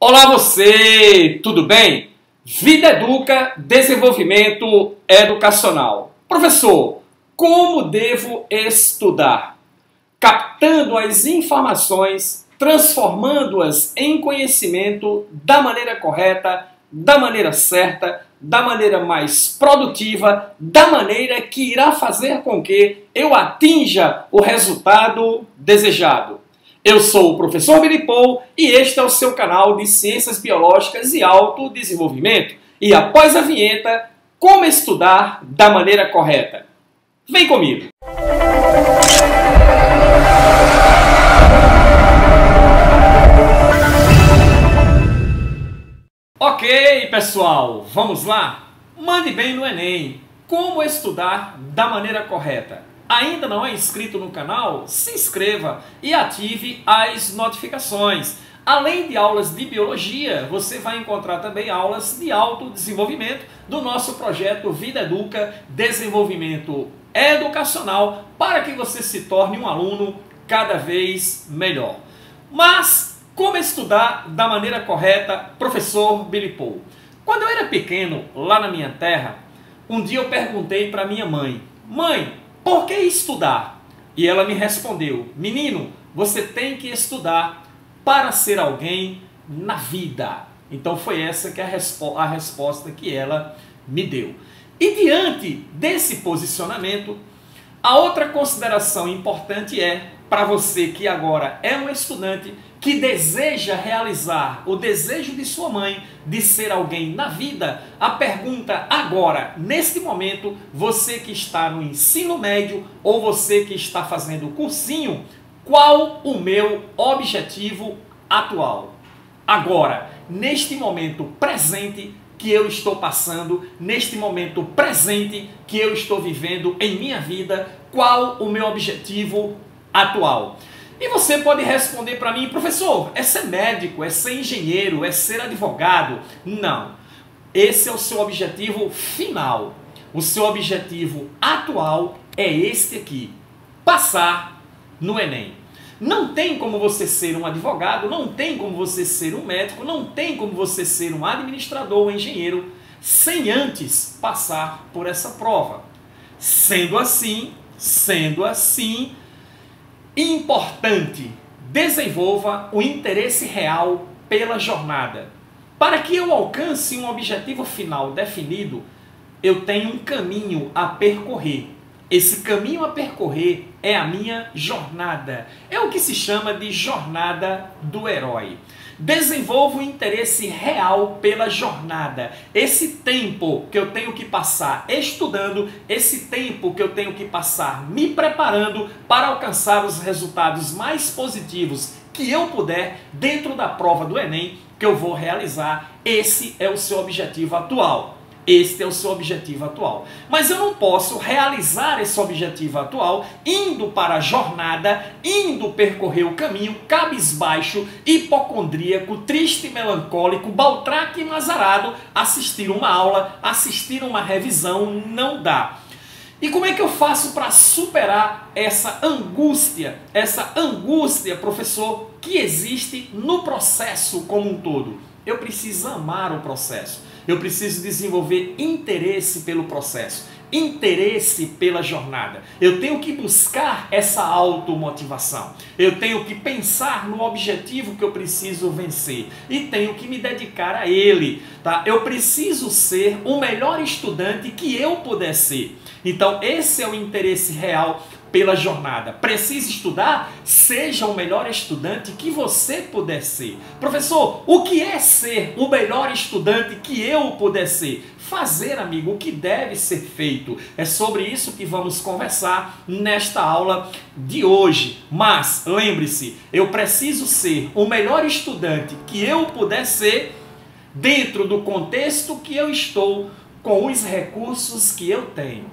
Olá você, tudo bem? Vida Educa, desenvolvimento educacional. Professor, como devo estudar? Captando as informações, transformando-as em conhecimento da maneira correta, da maneira certa, da maneira mais produtiva, da maneira que irá fazer com que eu atinja o resultado desejado. Eu sou o professor Billy Paul e este é o seu canal de Ciências Biológicas e Autodesenvolvimento. E após a vinheta, como estudar da maneira correta? Vem comigo! Ok, pessoal, vamos lá? Mande bem no Enem. Como estudar da maneira correta? Ainda não é inscrito no canal? Se inscreva e ative as notificações. Além de aulas de biologia, você vai encontrar também aulas de autodesenvolvimento do nosso projeto Vida Educa, desenvolvimento educacional, para que você se torne um aluno cada vez melhor. Mas como estudar da maneira correta, professor Billy Paul? Quando eu era pequeno, lá na minha terra, um dia eu perguntei para minha mãe: mãe, por que estudar? E ela me respondeu: menino, você tem que estudar para ser alguém na vida. Então foi essa que a resposta que ela me deu. E diante desse posicionamento, a outra consideração importante é, para você que agora é um estudante que deseja realizar o desejo de sua mãe de ser alguém na vida, a pergunta agora, neste momento, você que está no ensino médio ou você que está fazendo o cursinho, qual o meu objetivo atual? Agora, neste momento presente que eu estou passando, neste momento presente que eu estou vivendo em minha vida, qual o meu objetivo atual? E você pode responder para mim: professor, é ser médico, é ser engenheiro, é ser advogado? Não. Esse é o seu objetivo final. O seu objetivo atual é este aqui: passar no Enem. Não tem como você ser um advogado, não tem como você ser um médico, não tem como você ser um administrador ou engenheiro sem antes passar por essa prova. Sendo assim, importante, desenvolva o interesse real pela jornada. Para que eu alcance um objetivo final definido, eu tenho um caminho a percorrer. Esse caminho a percorrer é a minha jornada. É o que se chama de jornada do herói. Desenvolvo o interesse real pela jornada. Esse tempo que eu tenho que passar estudando, esse tempo que eu tenho que passar me preparando para alcançar os resultados mais positivos que eu puder dentro da prova do Enem que eu vou realizar. Esse é o seu objetivo atual. Este é o seu objetivo atual. Mas eu não posso realizar esse objetivo atual indo para a jornada, indo percorrer o caminho cabisbaixo, hipocondríaco, triste, melancólico, baltraque e mazarado, assistir uma aula, assistir uma revisão. Não dá. E como é que eu faço para superar essa angústia, professor, que existe no processo como um todo? Eu preciso amar o processo. Eu preciso desenvolver interesse pelo processo, interesse pela jornada. Eu tenho que buscar essa automotivação. Eu tenho que pensar no objetivo que eu preciso vencer e tenho que me dedicar a ele, tá? Eu preciso ser o melhor estudante que eu puder ser. Então, esse é o interesse real pela jornada. Precisa estudar? Seja o melhor estudante que você puder ser. Professor, o que é ser o melhor estudante que eu puder ser? Fazer, amigo, o que deve ser feito. É sobre isso que vamos conversar nesta aula de hoje. Mas, lembre-se, eu preciso ser o melhor estudante que eu puder ser dentro do contexto que eu estou, com os recursos que eu tenho.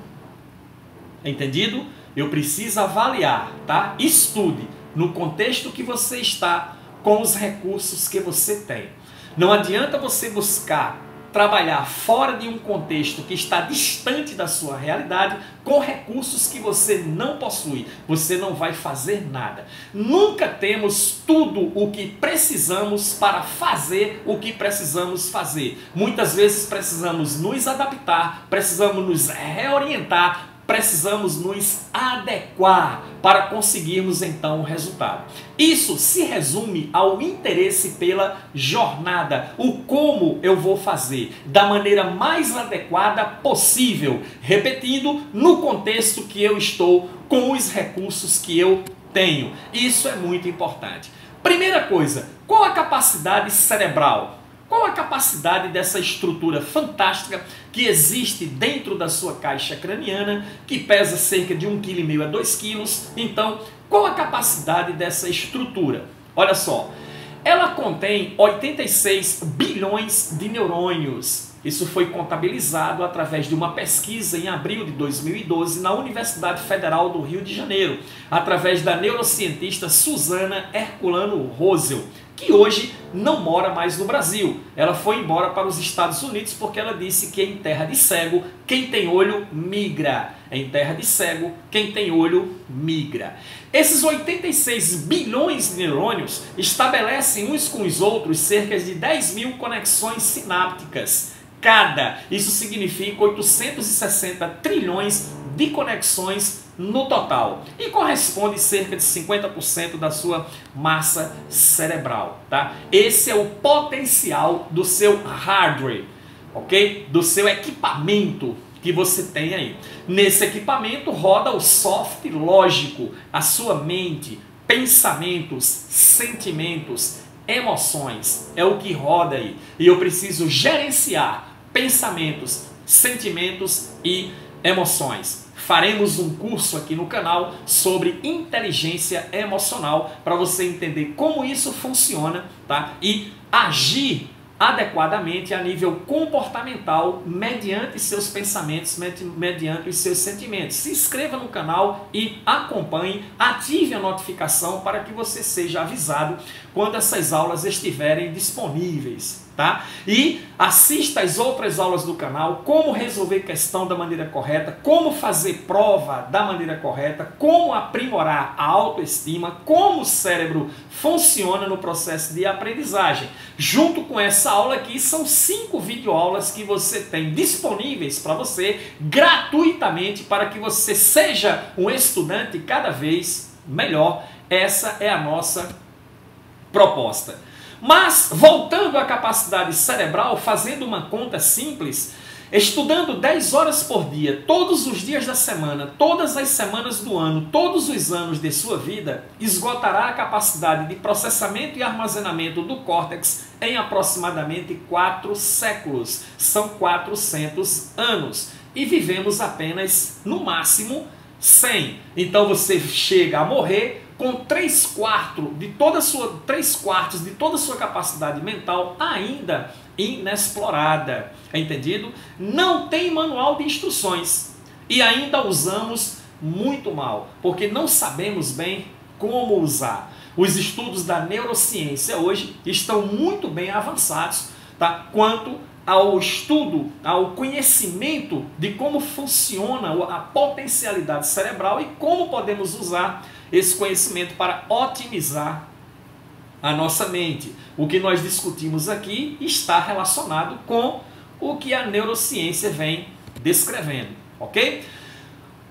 Entendido? Eu preciso avaliar, tá? Estude no contexto que você está, com os recursos que você tem. Não adianta você buscar trabalhar fora de um contexto que está distante da sua realidade, com recursos que você não possui. Você não vai fazer nada. Nunca temos tudo o que precisamos para fazer o que precisamos fazer. Muitas vezes precisamos nos adaptar, precisamos nos reorientar, precisamos nos adequar para conseguirmos então o resultado. Isso se resume ao interesse pela jornada, o como eu vou fazer da maneira mais adequada possível, repetindo, no contexto que eu estou, com os recursos que eu tenho. Isso é muito importante. Primeira coisa, qual a capacidade cerebral? Qual a capacidade dessa estrutura fantástica que existe dentro da sua caixa craniana, que pesa cerca de 1,5 kg a 2 kg? Então, qual a capacidade dessa estrutura? Olha só, ela contém 86 bilhões de neurônios. Isso foi contabilizado através de uma pesquisa em abril de 2012 na Universidade Federal do Rio de Janeiro, através da neurocientista Susana Herculano Rosel, que hoje não mora mais no Brasil. Ela foi embora para os Estados Unidos porque ela disse que em terra de cego, quem tem olho migra. Em terra de cego, quem tem olho migra. Esses 86 bilhões de neurônios estabelecem uns com os outros cerca de 10 mil conexões sinápticas cada. Isso significa 860 trilhões de conexões no total e corresponde a cerca de 50% da sua massa cerebral, tá? Esse é o potencial do seu hardware, ok? Do seu equipamento que você tem aí. Nesse equipamento roda o soft lógico, a sua mente, pensamentos, sentimentos, emoções, é o que roda aí. E eu preciso gerenciar pensamentos, sentimentos e emoções. Faremos um curso aqui no canal sobre inteligência emocional para você entender como isso funciona, tá? E agir adequadamente a nível comportamental mediante seus pensamentos, mediante os seus sentimentos. Se inscreva no canal e acompanhe, ative a notificação para que você seja avisado quando essas aulas estiverem disponíveis, tá? E assista às outras aulas do canal, como resolver questão da maneira correta, como fazer prova da maneira correta, como aprimorar a autoestima, como o cérebro funciona no processo de aprendizagem. Junto com essa aula aqui, são 5 videoaulas que você tem disponíveis para você gratuitamente para que você seja um estudante cada vez melhor. Essa é a nossa proposta. Mas, voltando à capacidade cerebral, fazendo uma conta simples, estudando 10 horas por dia, todos os dias da semana, todas as semanas do ano, todos os anos de sua vida, esgotará a capacidade de processamento e armazenamento do córtex em aproximadamente 4 séculos. São 400 anos. E vivemos apenas, no máximo, 100. Então você chega a morrer com 3/4 de toda a sua capacidade mental ainda inexplorada. É entendido? Não tem manual de instruções e ainda usamos muito mal, porque não sabemos bem como usar. Os estudos da neurociência hoje estão muito bem avançados, tá? Quanto ao estudo, ao conhecimento de como funciona a potencialidade cerebral e como podemos usar esse conhecimento para otimizar a nossa mente. O que nós discutimos aqui está relacionado com o que a neurociência vem descrevendo, ok?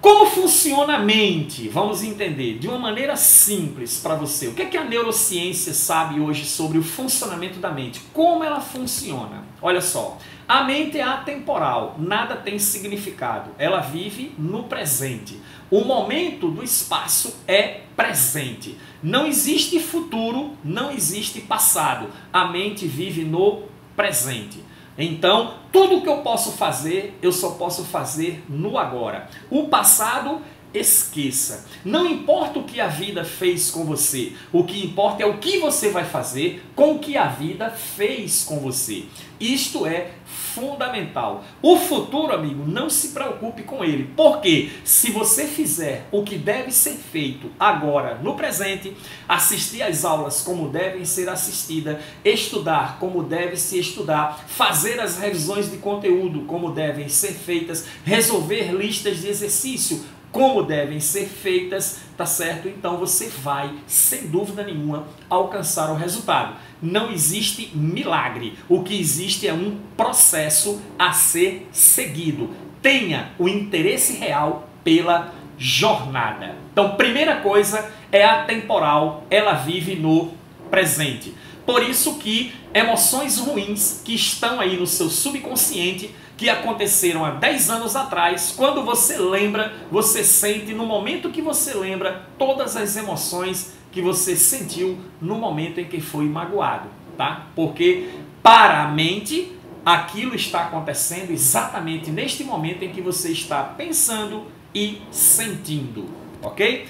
Como funciona a mente? Vamos entender de uma maneira simples para você. O que é que a neurociência sabe hoje sobre o funcionamento da mente? Como ela funciona? Olha só, a mente é atemporal, nada tem significado. Ela vive no presente. O momento do espaço é presente. Não existe futuro, não existe passado. A mente vive no presente. Então, tudo que eu posso fazer, eu só posso fazer no agora. O passado esqueça. Não importa o que a vida fez com você, o que importa é o que você vai fazer com o que a vida fez com você. Isto é fundamental. O futuro, amigo, não se preocupe com ele, porque se você fizer o que deve ser feito agora, no presente, assistir às aulas como devem ser assistidas, estudar como deve se estudar, fazer as revisões de conteúdo como devem ser feitas, resolver listas de exercício como devem ser feitas, tá certo? Então você vai, sem dúvida nenhuma, alcançar o resultado. Não existe milagre. O que existe é um processo a ser seguido. Tenha o interesse real pela jornada. Então, primeira coisa é atemporal, ela vive no presente. Por isso que emoções ruins que estão aí no seu subconsciente, que aconteceram há 10 anos atrás, quando você lembra, você sente, no momento que você lembra, todas as emoções que você sentiu no momento em que foi magoado, tá? Porque para a mente, aquilo está acontecendo exatamente neste momento em que você está pensando e sentindo, ok?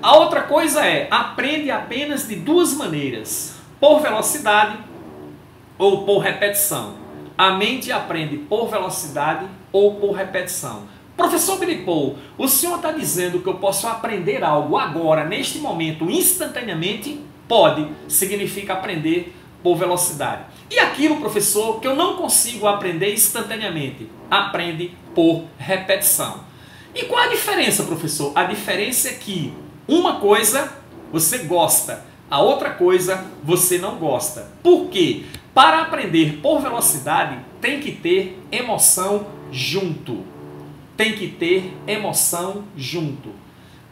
A outra coisa é, aprende apenas de duas maneiras, por velocidade ou por repetição. A mente aprende por velocidade ou por repetição. Professor Billy Paul, o senhor está dizendo que eu posso aprender algo agora, neste momento, instantaneamente? Pode, significa aprender por velocidade. E aquilo, professor, que eu não consigo aprender instantaneamente? Aprende por repetição. E qual a diferença, professor? A diferença é que uma coisa você gosta, a outra coisa você não gosta. Por quê? Para aprender por velocidade, tem que ter emoção junto. Tem que ter emoção junto.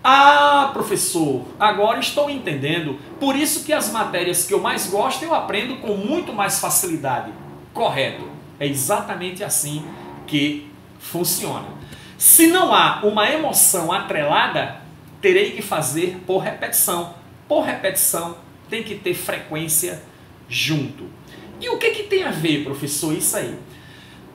Ah, professor, agora estou entendendo. Por isso que as matérias que eu mais gosto, eu aprendo com muito mais facilidade. Correto. É exatamente assim que funciona. Se não há uma emoção atrelada, terei que fazer por repetição. Por repetição, tem que ter frequência junto. E o que tem a ver, professor, isso aí?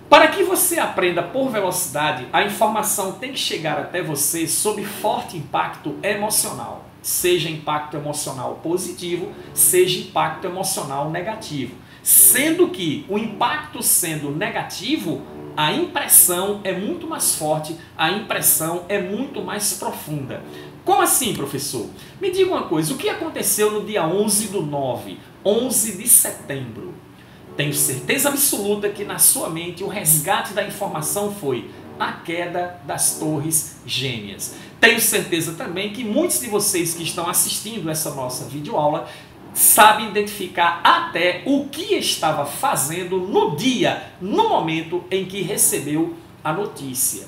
Para que você aprenda por velocidade, a informação tem que chegar até você sob forte impacto emocional. Seja impacto emocional positivo, seja impacto emocional negativo. Sendo que o impacto sendo negativo, a impressão é muito mais forte, a impressão é muito mais profunda. Como assim, professor? Me diga uma coisa, o que aconteceu no dia 11/9, 11 de setembro? Tenho certeza absoluta que na sua mente o resgate da informação foi a queda das Torres Gêmeas. Tenho certeza também que muitos de vocês que estão assistindo essa nossa videoaula sabem identificar até o que estava fazendo no dia, no momento em que recebeu a notícia.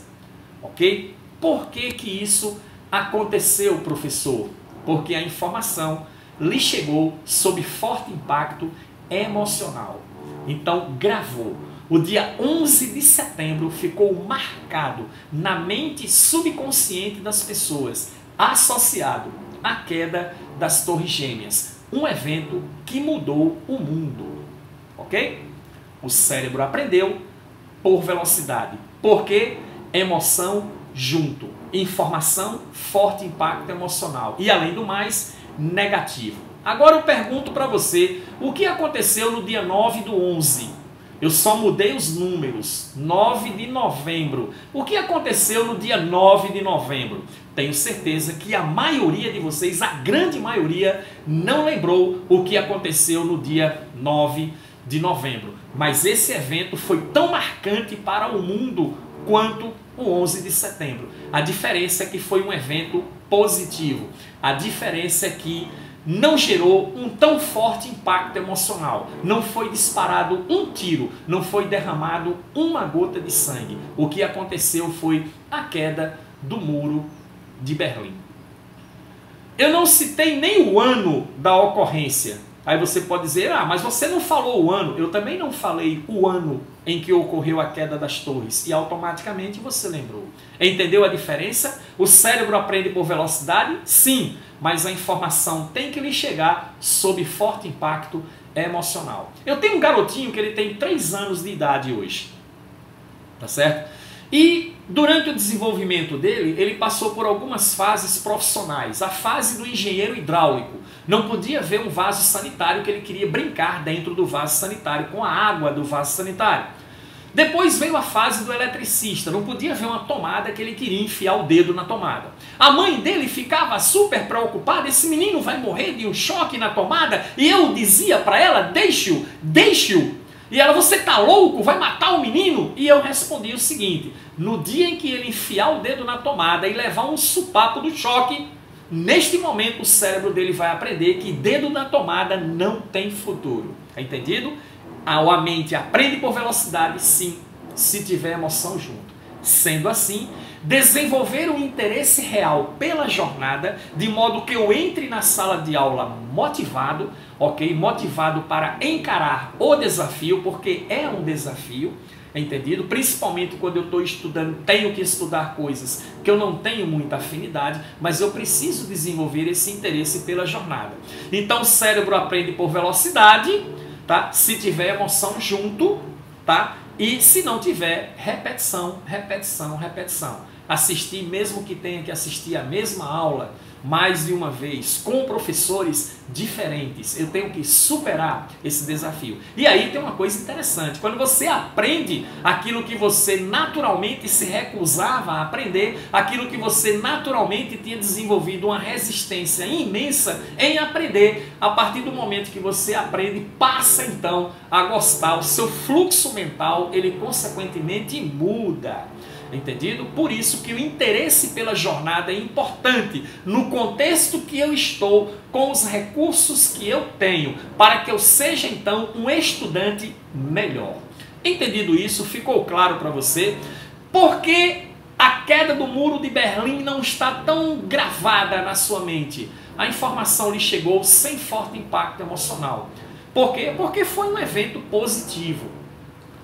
Ok? Por que que isso aconteceu, professor? Porque a informação lhe chegou sob forte impacto emocional. Então, gravou. O dia 11 de setembro ficou marcado na mente subconsciente das pessoas, associado à queda das Torres Gêmeas. Um evento que mudou o mundo. Ok? O cérebro aprendeu por velocidade. Porque emoção junto. Informação, forte impacto emocional. E além do mais, negativo. Agora eu pergunto para você, o que aconteceu no dia 9/11? Eu só mudei os números, 9 de novembro. O que aconteceu no dia 9 de novembro? Tenho certeza que a maioria de vocês, a grande maioria, não lembrou o que aconteceu no dia 9 de novembro. Mas esse evento foi tão marcante para o mundo quanto o 11 de setembro. A diferença é que foi um evento positivo. A diferença é que não gerou um tão forte impacto emocional. Não foi disparado um tiro, não foi derramado uma gota de sangue. O que aconteceu foi a queda do muro de Berlim. Eu não citei nem o ano da ocorrência. Aí você pode dizer, ah, mas você não falou o ano. Eu também não falei o ano em que ocorreu a queda das torres. E automaticamente você lembrou. Entendeu a diferença? O cérebro aprende por velocidade? Sim. Mas a informação tem que lhe chegar sob forte impacto emocional. Eu tenho um garotinho que ele tem 3 anos de idade hoje. Tá certo? E durante o desenvolvimento dele, ele passou por algumas fases profissionais. A fase do engenheiro hidráulico. Não podia ver um vaso sanitário que ele queria brincar dentro do vaso sanitário, com a água do vaso sanitário. Depois veio a fase do eletricista. Não podia ver uma tomada que ele queria enfiar o dedo na tomada. A mãe dele ficava super preocupada. Esse menino vai morrer de um choque na tomada. E eu dizia para ela, deixe-o, deixe-o. E ela, você tá louco? Vai matar o menino? E eu respondi o seguinte, no dia em que ele enfiar o dedo na tomada e levar um supapo do choque, neste momento o cérebro dele vai aprender que dedo na tomada não tem futuro. Tá entendido? A mente aprende por velocidade, sim, se tiver emoção junto. Sendo assim, desenvolver um interesse real pela jornada, de modo que eu entre na sala de aula motivado, ok? Motivado para encarar o desafio, porque é um desafio, entendido? Principalmente quando eu estou estudando, tenho que estudar coisas que eu não tenho muita afinidade, mas eu preciso desenvolver esse interesse pela jornada. Então o cérebro aprende por velocidade, tá? Se tiver emoção junto, tá? E se não tiver, repetição, repetição, repetição. Assistir, mesmo que tenha que assistir a mesma aula mais de uma vez, com professores diferentes. Eu tenho que superar esse desafio. E aí tem uma coisa interessante. Quando você aprende aquilo que você naturalmente se recusava a aprender, aquilo que você naturalmente tinha desenvolvido uma resistência imensa em aprender, a partir do momento que você aprende, passa então a gostar. O seu fluxo mental, ele consequentemente muda. Entendido? Por isso que o interesse pela jornada é importante no contexto que eu estou, com os recursos que eu tenho, para que eu seja então um estudante melhor. Entendido isso? Ficou claro para você? Por que a queda do muro de Berlim não está tão gravada na sua mente? A informação lhe chegou sem forte impacto emocional. Por quê? Porque foi um evento positivo,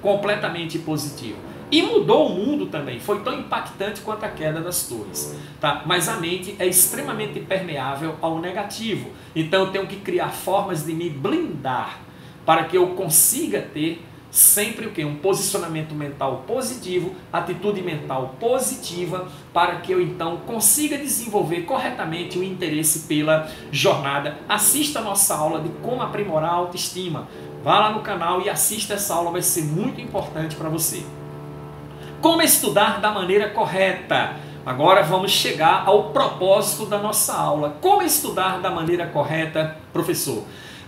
completamente positivo. E mudou o mundo também, foi tão impactante quanto a queda das torres. Tá? Mas a mente é extremamente permeável ao negativo. Então eu tenho que criar formas de me blindar para que eu consiga ter sempre o quê? Um posicionamento mental positivo, atitude mental positiva, para que eu então consiga desenvolver corretamente o interesse pela jornada. Assista a nossa aula de como aprimorar a autoestima. Vá lá no canal e assista essa aula, vai ser muito importante para você. Como estudar da maneira correta? Agora vamos chegar ao propósito da nossa aula. Como estudar da maneira correta, professor?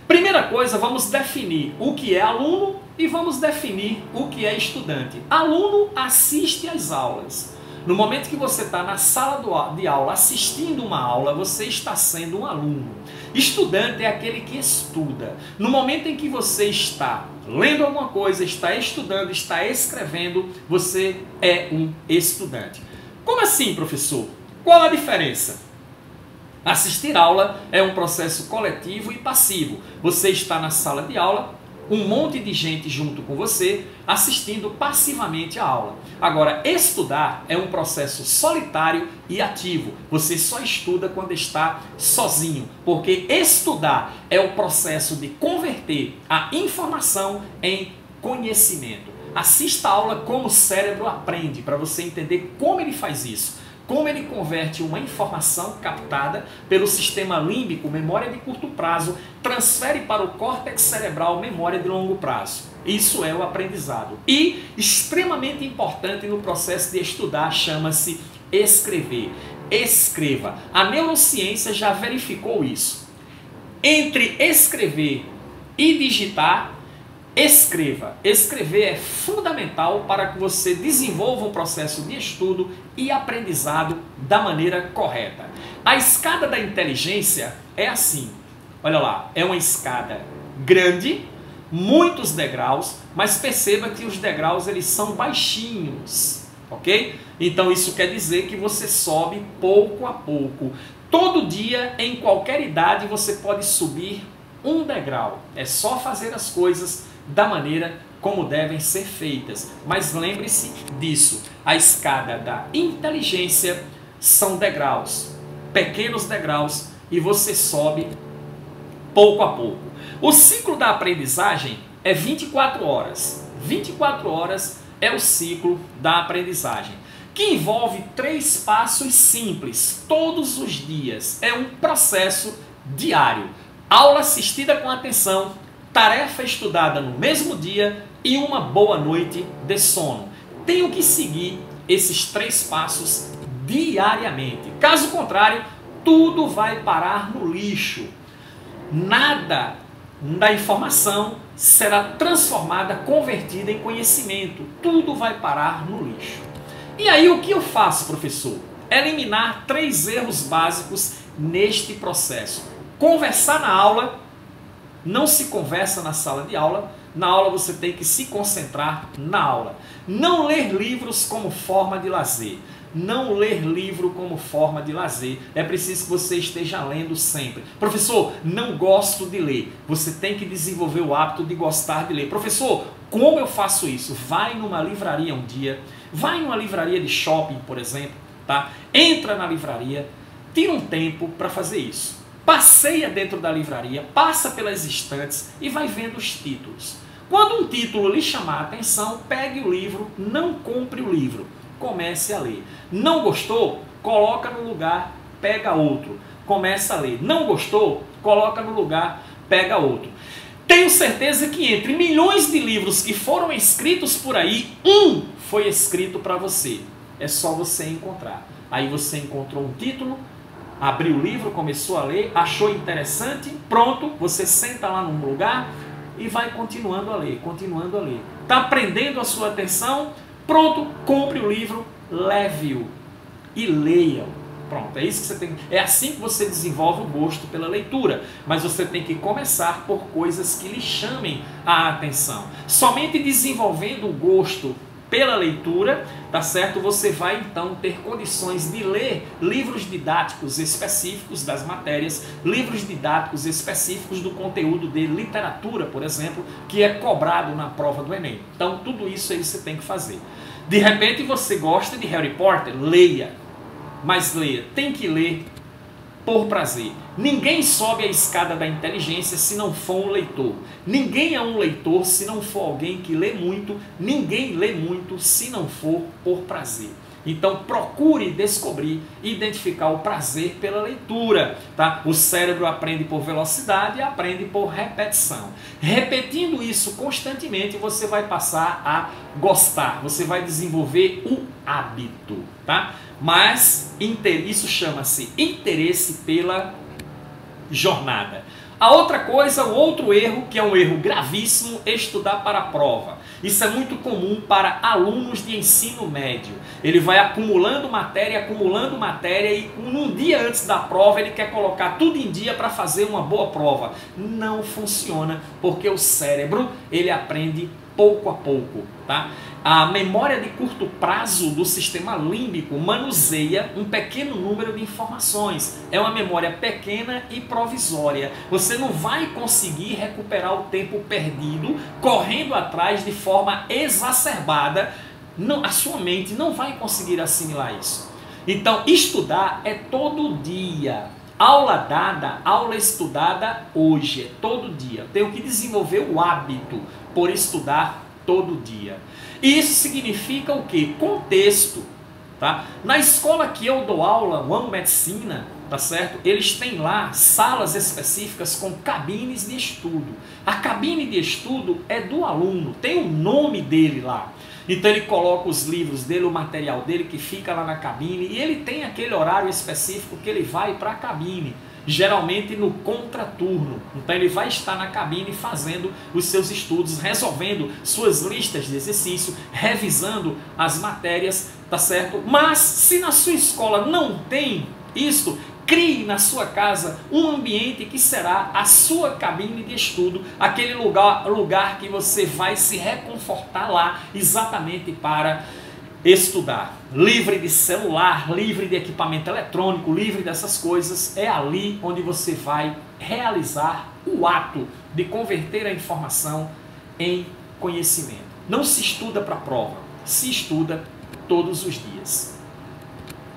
Primeira coisa, vamos definir o que é aluno e vamos definir o que é estudante. Aluno assiste às aulas. No momento que você está na sala de aula assistindo uma aula, você está sendo um aluno. Estudante é aquele que estuda. No momento em que você está lendo alguma coisa, está estudando, está escrevendo, você é um estudante. Como assim, professor? Qual a diferença? Assistir aula é um processo coletivo e passivo. Você está na sala de aula, um monte de gente junto com você, assistindo passivamente a aula. Agora, estudar é um processo solitário e ativo. Você só estuda quando está sozinho, porque estudar é o processo de converter a informação em conhecimento. Assista a aula como o cérebro aprende, para você entender como ele faz isso. Como ele converte uma informação captada pelo sistema límbico, memória de curto prazo, transfere para o córtex cerebral, memória de longo prazo. Isso é o aprendizado. E, extremamente importante no processo de estudar, chama-se escrever. Escreva. A neurociência já verificou isso. Entre escrever e digitar, escreva. Escrever é fundamental para que você desenvolva um processo de estudo e aprendizado da maneira correta. A escada da inteligência é assim. Olha lá, é uma escada grande, muitos degraus, mas perceba que os degraus eles são baixinhos, ok? Então isso quer dizer que você sobe pouco a pouco. Todo dia, em qualquer idade, você pode subir um degrau. É só fazer as coisas da maneira como devem ser feitas. Mas lembre-se disso, a escada da inteligência são degraus, pequenos degraus, e você sobe pouco a pouco. O ciclo da aprendizagem é 24 horas. 24 horas é o ciclo da aprendizagem, que envolve 3 passos simples, todos os dias. É um processo diário. Aula assistida com atenção, tarefa estudada no mesmo dia e uma boa noite de sono. Tenho que seguir esses 3 passos diariamente. Caso contrário, tudo vai parar no lixo. Nada da informação será transformada, convertida em conhecimento. Tudo vai parar no lixo. E aí o que eu faço, professor? Eliminar 3 erros básicos neste processo. Conversar na aula, não se conversa na sala de aula. Na aula você tem que se concentrar na aula. Não ler livros como forma de lazer. Não ler livro como forma de lazer. É preciso que você esteja lendo sempre. Professor, não gosto de ler. Você tem que desenvolver o hábito de gostar de ler. Professor, como eu faço isso? Vai numa livraria um dia. Vai numa livraria de shopping, por exemplo. Tá? Entra na livraria. Tira um tempo para fazer isso. Passeia dentro da livraria. Passa pelas estantes e vai vendo os títulos. Quando um título lhe chamar a atenção, pegue o livro. Não compre o livro. Comece a ler. Não gostou? Coloca no lugar, pega outro. Começa a ler. Não gostou? Coloca no lugar, pega outro. Tenho certeza que entre milhões de livros que foram escritos por aí, um foi escrito para você. É só você encontrar. Aí você encontrou um título, abriu o livro, começou a ler, achou interessante, pronto, você senta lá num lugar e vai continuando a ler, continuando a ler. Está prendendo a sua atenção? Pronto, compre o livro, leve-o e leia-o. Pronto, é isso que você tem. É assim que você desenvolve o gosto pela leitura. Mas você tem que começar por coisas que lhe chamem a atenção. Somente desenvolvendo o gosto pela leitura, tá certo? Você vai então ter condições de ler livros didáticos específicos das matérias, livros didáticos específicos do conteúdo de literatura, por exemplo, que é cobrado na prova do Enem. Então, tudo isso aí você tem que fazer. De repente você gosta de Harry Potter, leia. Mas leia, tem que ler por prazer. Ninguém sobe a escada da inteligência se não for um leitor. Ninguém é um leitor se não for alguém que lê muito. Ninguém lê muito se não for por prazer. Então procure descobrir e identificar o prazer pela leitura. Tá? O cérebro aprende por velocidade e aprende por repetição. Repetindo isso constantemente, você vai passar a gostar. Você vai desenvolver o hábito. Tá? Mas isso chama-se interesse pela jornada. A outra coisa, o outro erro, que é um erro gravíssimo, é estudar para a prova. Isso é muito comum para alunos de ensino médio. Ele vai acumulando matéria e um dia antes da prova ele quer colocar tudo em dia para fazer uma boa prova. Não funciona, porque o cérebro ele aprende pouco a pouco, tá? A memória de curto prazo do sistema límbico manuseia um pequeno número de informações. É uma memória pequena e provisória. Você não vai conseguir recuperar o tempo perdido correndo atrás de forma exacerbada. Não, a sua mente não vai conseguir assimilar isso. Então, estudar é todo dia. Aula dada, aula estudada hoje, é todo dia. Tenho que desenvolver o hábito por estudar todo dia. E isso significa o quê? Contexto. Tá? Na escola que eu dou aula, o Amo Medicina, tá certo? Eles têm lá salas específicas com cabines de estudo. A cabine de estudo é do aluno, tem o nome dele lá. Então ele coloca os livros dele, o material dele que fica lá na cabine e ele tem aquele horário específico que ele vai para a cabine, geralmente no contraturno. Então ele vai estar na cabine fazendo os seus estudos, resolvendo suas listas de exercício, revisando as matérias, tá certo? Mas se na sua escola não tem isso, crie na sua casa um ambiente que será a sua cabine de estudo, aquele lugar que você vai se reconfortar lá exatamente para estudar. Livre de celular, livre de equipamento eletrônico, livre dessas coisas, é ali onde você vai realizar o ato de converter a informação em conhecimento. Não se estuda para a prova, se estuda todos os dias.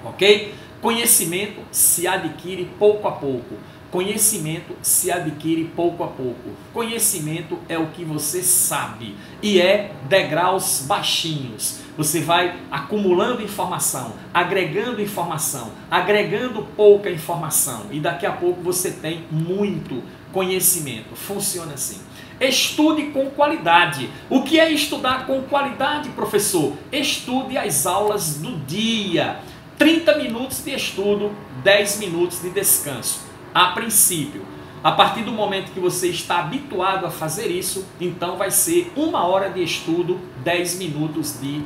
Ok? Conhecimento se adquire pouco a pouco. conhecimento se adquire pouco a pouco. Conhecimento é o que você sabe e é degraus baixinhos. Você vai acumulando informação, agregando pouca informação e daqui a pouco você tem muito conhecimento. Funciona assim. Estude com qualidade. O que é estudar com qualidade, professor? Estude as aulas do dia. 30 minutos de estudo, 10 minutos de descanso. A princípio, a partir do momento que você está habituado a fazer isso, então vai ser 1 hora de estudo, 10 minutos de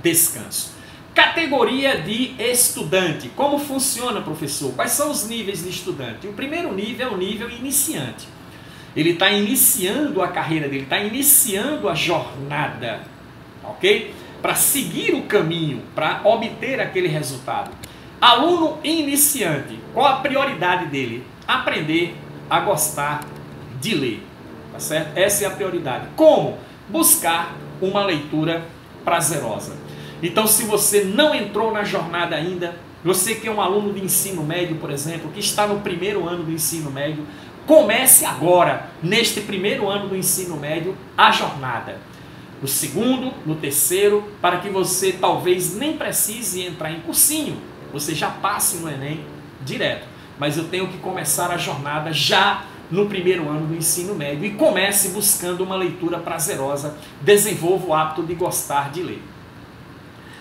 descanso. Categoria de estudante. Como funciona, professor? Quais são os níveis de estudante? O primeiro nível é o nível iniciante. Ele está iniciando a carreira dele, está iniciando a jornada, ok? Para seguir o caminho, para obter aquele resultado. Aluno iniciante, qual a prioridade dele? Aprender a gostar de ler, tá certo? Essa é a prioridade. Como? Buscar uma leitura prazerosa. Então, se você não entrou na jornada ainda, você que é um aluno de ensino médio, por exemplo, que está no primeiro ano do ensino médio, comece agora, neste primeiro ano do ensino médio, a jornada. No segundo, no terceiro, para que você talvez nem precise entrar em cursinho, você já passe no Enem direto. Mas eu tenho que começar a jornada já no primeiro ano do ensino médio e comece buscando uma leitura prazerosa, desenvolva o hábito de gostar de ler.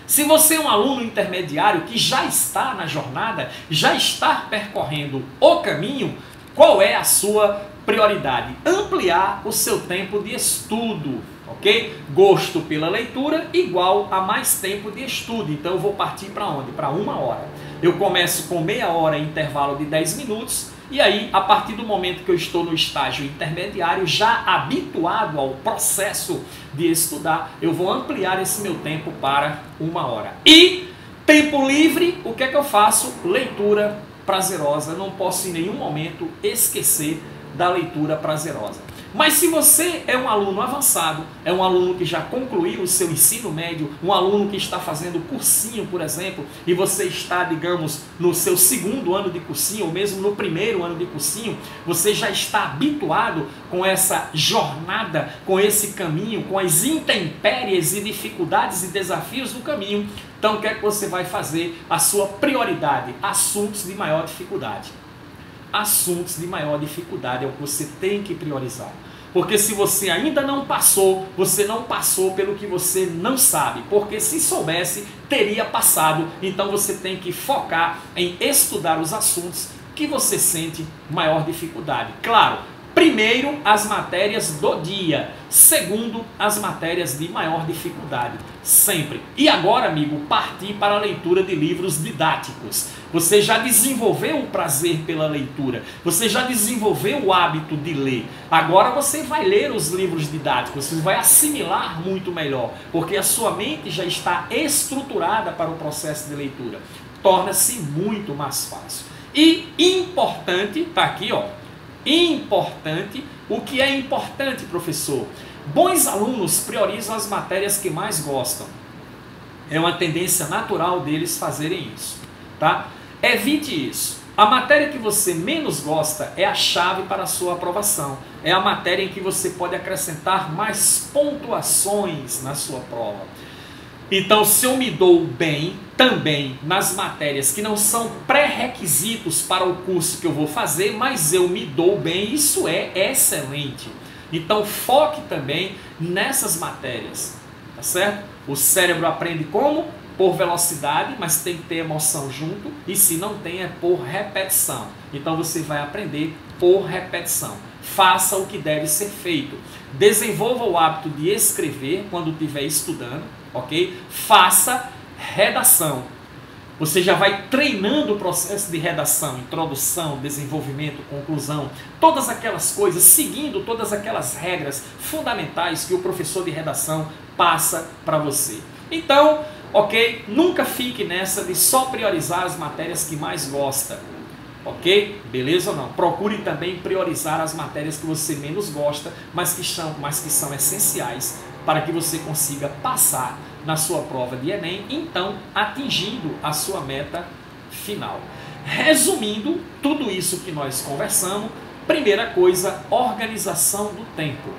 Se você é um aluno intermediário que já está na jornada, já está percorrendo o caminho, qual é a sua prioridade? Ampliar o seu tempo de estudo, ok? Gosto pela leitura igual a mais tempo de estudo. Então eu vou partir para onde? Para 1 hora. Eu começo com meia hora em intervalo de 10 minutos e aí, a partir do momento que eu estou no estágio intermediário, já habituado ao processo de estudar, eu vou ampliar esse meu tempo para 1 hora. E tempo livre, o que é que eu faço? Leitura prazerosa. Não posso em nenhum momento esquecer da leitura prazerosa. Mas se você é um aluno avançado, é um aluno que já concluiu o seu ensino médio, um aluno que está fazendo cursinho, por exemplo, e você está, digamos, no seu segundo ano de cursinho, ou mesmo no primeiro ano de cursinho, você já está habituado com essa jornada, com esse caminho, com as intempéries e dificuldades e desafios do caminho. Então o que é que você vai fazer? A sua prioridade, assuntos de maior dificuldade. Assuntos de maior dificuldade é o que você tem que priorizar. Porque se você ainda não passou, você não passou pelo que você não sabe. Porque se soubesse, teria passado. Então você tem que focar em estudar os assuntos que você sente maior dificuldade. Claro, primeiro as matérias do dia. Segundo, as matérias de maior dificuldade. Sempre. E agora, amigo, partir para a leitura de livros didáticos. Você já desenvolveu o prazer pela leitura. Você já desenvolveu o hábito de ler. Agora você vai ler os livros didáticos. Você vai assimilar muito melhor. Porque a sua mente já está estruturada para o processo de leitura. Torna-se muito mais fácil. E importante, está aqui, ó. Importante. O que é importante, professor? Bons alunos priorizam as matérias que mais gostam. É uma tendência natural deles fazerem isso, tá? Evite isso. A matéria que você menos gosta é a chave para a sua aprovação. É a matéria em que você pode acrescentar mais pontuações na sua prova. Então, se eu me dou bem também nas matérias que não são pré-requisitos para o curso que eu vou fazer, mas eu me dou bem, isso é excelente. Então, foque também nessas matérias, tá certo? O cérebro aprende como? Por velocidade, mas tem que ter emoção junto, e se não tem é por repetição. Então, você vai aprender por repetição. Faça o que deve ser feito. Desenvolva o hábito de escrever quando estiver estudando, ok? Faça redação. Você já vai treinando o processo de redação, introdução, desenvolvimento, conclusão, todas aquelas coisas, seguindo todas aquelas regras fundamentais que o professor de redação passa para você. Então, ok? Nunca fique nessa de só priorizar as matérias que mais gosta. Ok? Beleza ou não? Procure também priorizar as matérias que você menos gosta, mas que são essenciais para que você consiga passar na sua prova de Enem, então atingindo a sua meta final. Resumindo tudo isso que nós conversamos, primeira coisa, organização do tempo.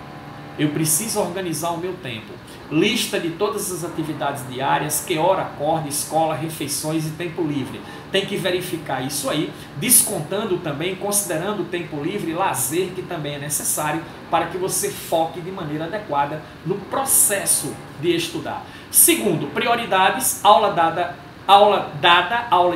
Eu preciso organizar o meu tempo. Lista de todas as atividades diárias, que hora acorda, escola, refeições e tempo livre. Tem que verificar isso aí, descontando também, considerando o tempo livre e lazer, que também é necessário para que você foque de maneira adequada no processo de estudar. Segundo, prioridades, aula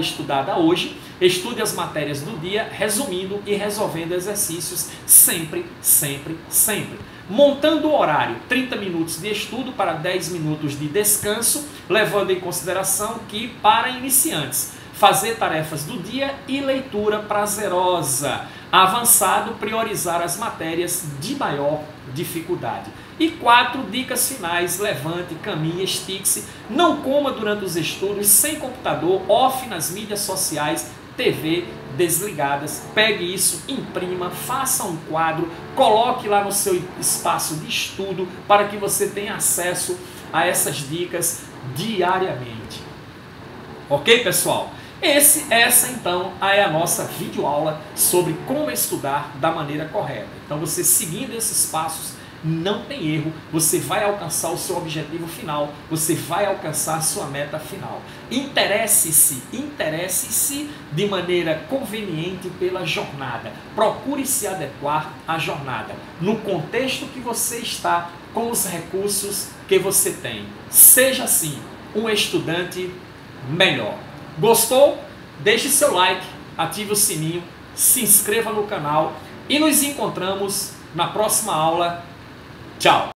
estudada hoje. Estude as matérias do dia, resumindo e resolvendo exercícios sempre, sempre, sempre. Montando o horário, 30 minutos de estudo para 10 minutos de descanso, levando em consideração que, para iniciantes, fazer tarefas do dia e leitura prazerosa. Avançado, priorizar as matérias de maior dificuldade. E 4 dicas finais: levante, caminhe, estique-se, não coma durante os estudos, sem computador, off nas mídias sociais, TV desligadas. Pegue isso, imprima, faça um quadro, coloque lá no seu espaço de estudo para que você tenha acesso a essas dicas diariamente. Ok, pessoal? Essa então é a nossa videoaula sobre como estudar da maneira correta. Então você seguindo esses passos, não tem erro, você vai alcançar o seu objetivo final, você vai alcançar a sua meta final. Interesse-se de maneira conveniente pela jornada. Procure se adequar à jornada, no contexto que você está, com os recursos que você tem. Seja assim um estudante melhor. Gostou? Deixe seu like, ative o sininho, se inscreva no canal e nos encontramos na próxima aula. Tchau!